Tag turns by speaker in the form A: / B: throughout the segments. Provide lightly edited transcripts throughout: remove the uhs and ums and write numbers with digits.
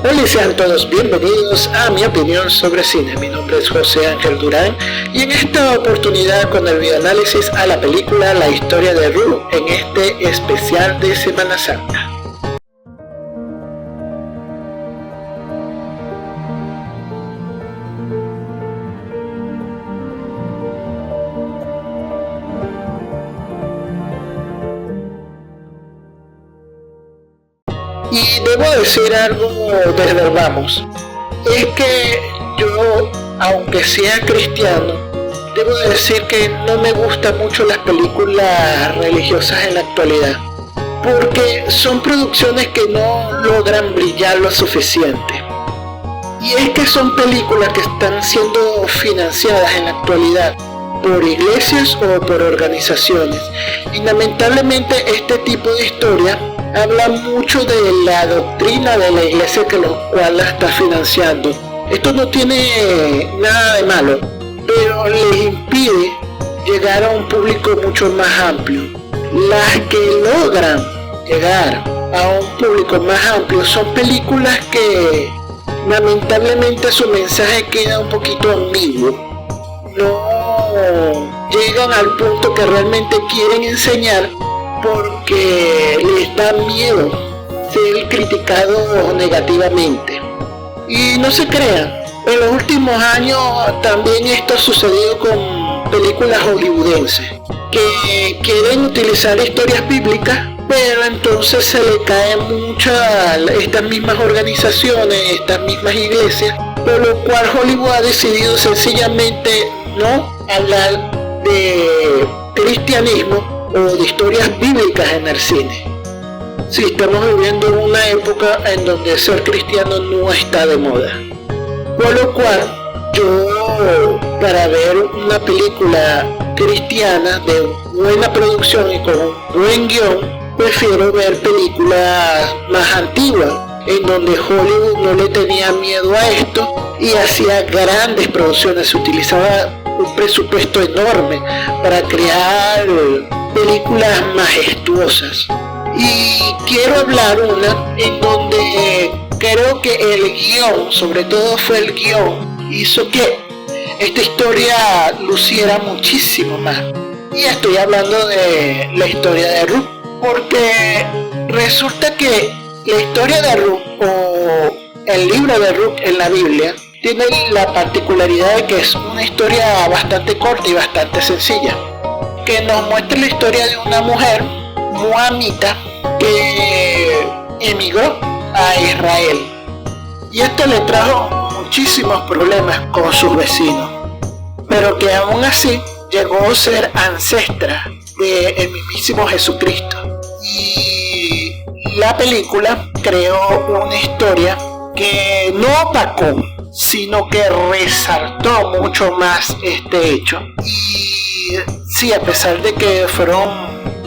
A: Hola y sean todos bienvenidos a mi opinión sobre cine. Mi nombre es José Ángel Durán y en esta oportunidad con el videoanálisis a la película La historia de Ru en este especial de Semana Santa. Y debo decir algo desde el vamos, es que yo, aunque sea cristiano, debo decir que no me gustan mucho las películas religiosas en la actualidad, porque son producciones que no logran brillar lo suficiente. Y es que son películas que están siendo financiadas en la actualidad por iglesias o por organizaciones, y lamentablemente este tipo de historia habla mucho de la doctrina de la iglesia que lo cual la está financiando. Esto no tiene nada de malo, pero les impide llegar a un público mucho más amplio. Las que logran llegar a un público más amplio son películas que lamentablemente su mensaje queda un poquito ambiguo. No llegan al punto que realmente quieren enseñar, porque les da miedo ser criticados negativamente. Y no se crean, en los últimos años también esto ha sucedido con películas hollywoodenses que quieren utilizar historias bíblicas, pero entonces se le caen muchas a estas mismas organizaciones, estas mismas iglesias, por lo cual Hollywood ha decidido sencillamente no hablar de cristianismo o de historias bíblicas en el cine. Sí, estamos viviendo una época en donde ser cristiano no está de moda. Por lo cual, yo, para ver una película cristiana de buena producción y con un buen guión, prefiero ver películas más antiguas, en donde Hollywood no le tenía miedo a esto y hacía grandes producciones, se utilizaba un presupuesto enorme para crear películas majestuosas. Y quiero hablar una en donde creo que el guión, sobre todo fue el guión, hizo que esta historia luciera muchísimo más. Y estoy hablando de la historia de Ruth, porque resulta que la historia de Ruth o el libro de Ruth en la Biblia tiene la particularidad de que es una historia bastante corta y bastante sencilla, que nos muestra la historia de una mujer moabita que emigró a Israel, y esto le trajo muchísimos problemas con sus vecinos, pero que aún así llegó a ser ancestra del mismísimo Jesucristo. Y la película creó una historia que no opacó, sino que resaltó mucho más este hecho. Y sí, a pesar de que fueron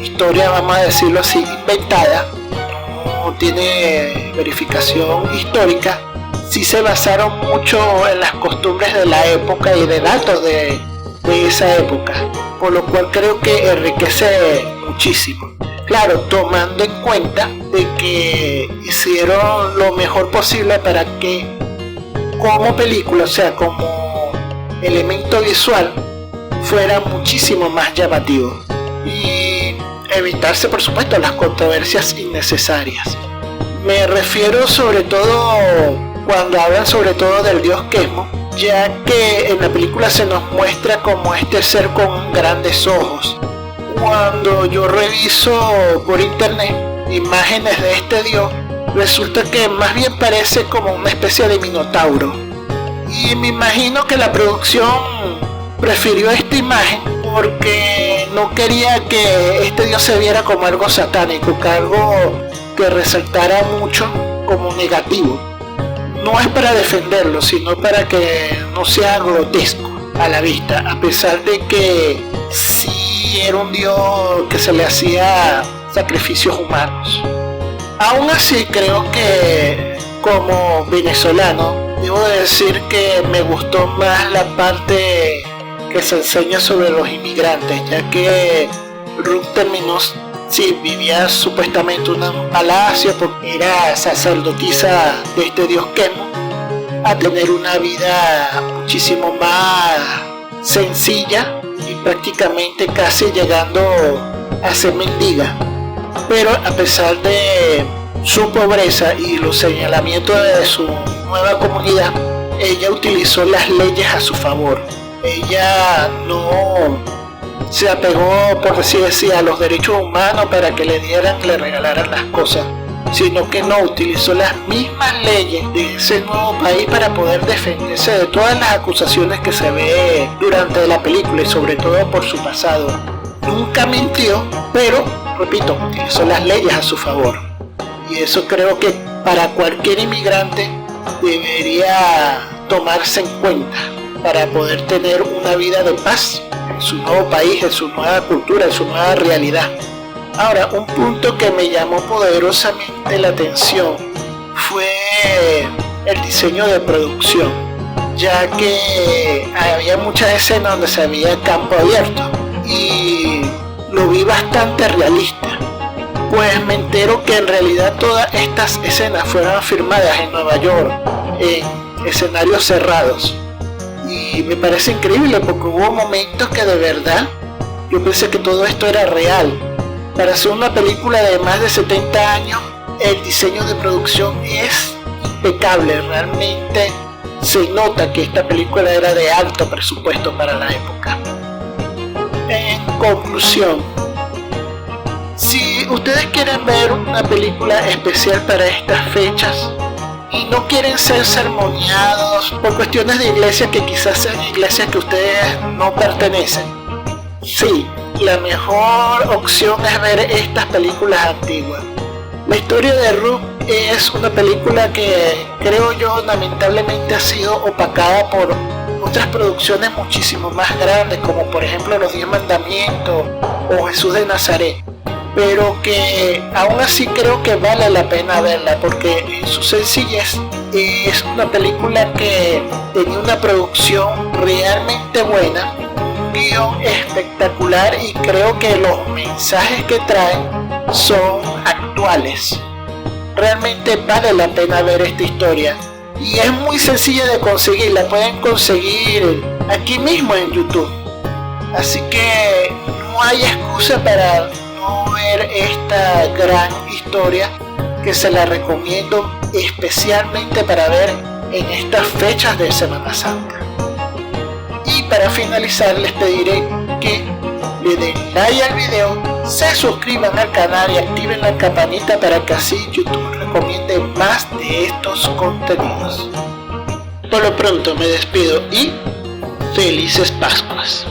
A: historias, vamos a decirlo así, inventadas, no tiene verificación histórica, sí se basaron mucho en las costumbres de la época y de datos de esa época, por lo cual creo que enriquece muchísimo. Claro, tomando en cuenta de que hicieron lo mejor posible para que como película, o sea, como elemento visual, fuera muchísimo más llamativo y evitarse, por supuesto, las controversias innecesarias. Me refiero sobre todo cuando hablan sobre todo del dios Kesmo, ya que en la película se nos muestra como este ser con grandes ojos. Cuando yo reviso por internet imágenes de este dios, resulta que más bien parece como una especie de minotauro. Y me imagino que la producción prefirió esta imagen porque no quería que este dios se viera como algo satánico, que algo que resaltara mucho como negativo. No es para defenderlo, sino para que no sea grotesco a la vista, a pesar de que sí era un dios que se le hacía sacrificios humanos. Aún así, creo que como venezolano debo decir que me gustó más la parte que se enseña sobre los inmigrantes, ya que Ruth terminó Sí, vivía supuestamente en un palacio porque era sacerdotisa de este dios Kemo, a tener una vida muchísimo más sencilla y prácticamente casi llegando a ser mendiga. Pero a pesar de su pobreza y los señalamientos de su nueva comunidad, ella utilizó las leyes a su favor. Ella no se apegó, por decir así, a los derechos humanos para que le regalaran las cosas, sino que no utilizó las mismas leyes de ese nuevo país para poder defenderse de todas las acusaciones que se ve durante la película y sobre todo por su pasado. Nunca mintió, pero, repito, utilizó las leyes a su favor. Y eso creo que para cualquier inmigrante debería tomarse en cuenta para poder tener una vida de paz en su nuevo país, en su nueva cultura, en su nueva realidad. Ahora, un punto que me llamó poderosamente la atención fue el diseño de producción, ya que había muchas escenas donde se veía campo abierto y lo vi bastante realista. Pues me entero que en realidad todas estas escenas fueron filmadas en Nueva York, en escenarios cerrados. Y me parece increíble porque hubo momentos que de verdad yo pensé que todo esto era real. Para hacer una película de más de 70 años, el diseño de producción es impecable. Realmente se nota que esta película era de alto presupuesto para la época. En conclusión, si ustedes quieren ver una película especial para estas fechas y no quieren ser sermoneados por cuestiones de iglesia que quizás sean iglesias que ustedes no pertenecen, sí, la mejor opción es ver estas películas antiguas. La historia de Ruth es una película que creo yo lamentablemente ha sido opacada por otras producciones muchísimo más grandes, como por ejemplo Los 10 Mandamientos o Jesús de Nazaret, pero que aún así creo que vale la pena verla porque en su sencillez es una película que tenía una producción realmente buena, un guión espectacular y creo que los mensajes que trae son actuales. Realmente vale la pena ver esta historia y es muy sencilla de conseguir, la pueden conseguir aquí mismo en YouTube, así que no hay excusa para no ver esta gran historia, que se la recomiendo especialmente para ver en estas fechas de Semana Santa. Y para finalizar les pediré que le den like al video, se suscriban al canal y activen la campanita para que así YouTube recomiende más de estos contenidos. Por lo pronto me despido y felices Pascuas.